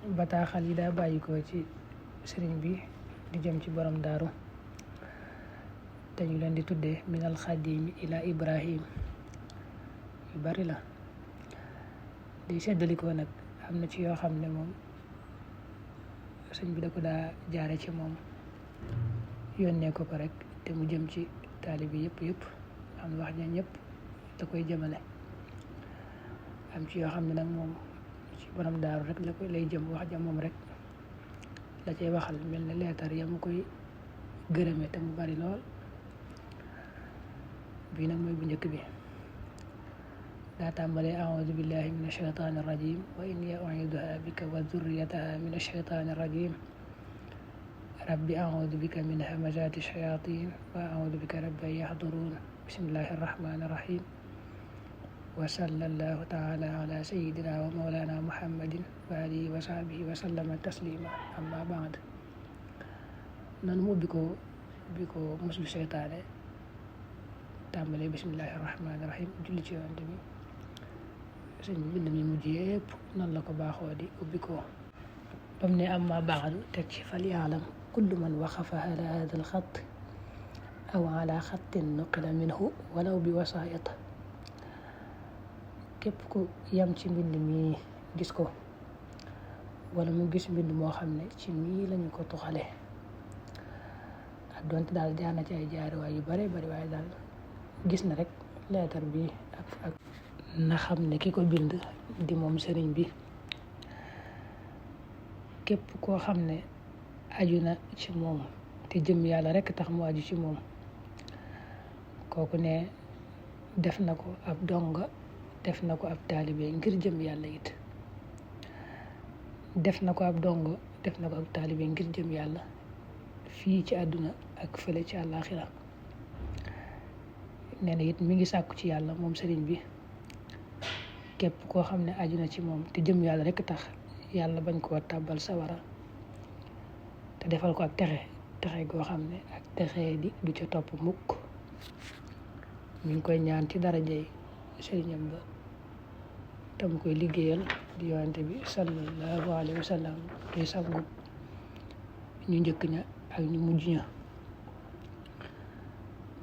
bataaxal yi daa bàyyi ko ci sëriñ bi di jëm ci borom daaru te ñu leen di tuddee minal xadimi ila ibrahim yu bari la di seddalikoo nag am na ci yoo xam ne moom sëñ bi da ko daa jaare ci moom yónnee ko rek te mu jëm ci taalibi yëpp am wax ja ñëpp da koy jëmale am ci yoo xam ne nag moom ci borom daaru rek la koy lay jëm wax ja moom rek la cay waxal mel ne leetar ya mu koy gërëme te mu bari lool bii nag mooy bu njëkk bi daa tàmbalee a'uudu billahi min ashaytaani rajim wa inni u'iiduha bika wa dhurriyataha min ashaytaani rajim rabbi a'uudu bika min hamazaati shayatin wa a'uudu bika rabbi an yahduruun bismillahi arrahmani irrahim wa sallallahu taala ala sayidina wa mawlana muhammadin wa alihi wa sahbihi wa sallama taslima amma baad noonu mu ubbi ko muslu seytaane tàmbalee bismillahi arrahmani irrahim julli ci yonent bi sëñ bi bind mi mujj yëpp noonu la ko baaxoo di ubbi ko bam ne amma baadu teg ci fal yaalam kullu man waqafa ala hada al xat aw ala xattin nuqila minhu walaw bi wasaayat képp ku yam ci mbind mi gis ko wala mu gis mbind moo xam ne ci mii lañu ko tuxale ak donte daal jaar na ci ay jaariwaay yu bare bari waaye daal gis na rek leetar bi ak na xam ne ki ko bind di moom sëriñ bi képp koo xam ne aju na ci moom te jëm yàlla rek tax mu aju ci moom kooku ne def na ko ab donga def na ko ab taalibe ngir jëm yàlla it def na ko ab donga def na ko ab taalibe ngir jëm yàlla fii ci àdduna ak fële ci àllaaxira nee na it mi ngi sàkku ci yàlla moom sëriñ bi képp koo xam ne aju na ci moom te jëm yàlla rek tax yàlla bañ koo tàbbal sawara te defal ko ak texe goo xam ne ak texe di du ca topp mukk mi ngi koy ñaan ci darajay sëriñam ba te mu koy liggéeyal di yonante bi sallallahu alayhi wa sallam di sangu ñu njëkk ña ak ñu mujj ña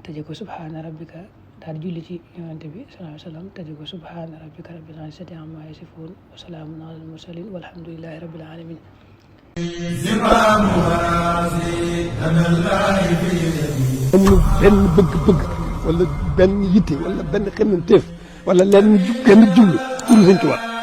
tëje ko subhaana rabbika daal julli ci yonante bi sallallahu alayhi wa sallam tëje ko subhaana rabbika rabbil izzati amma yasifuun wa salaamun alal mursaliin walhamdulillahi rabbil aalamiin amul benn bëgg-bëgg wala benn yitte wala benn xemmanteef wala lenn jublu pour Sëñ Tuubaa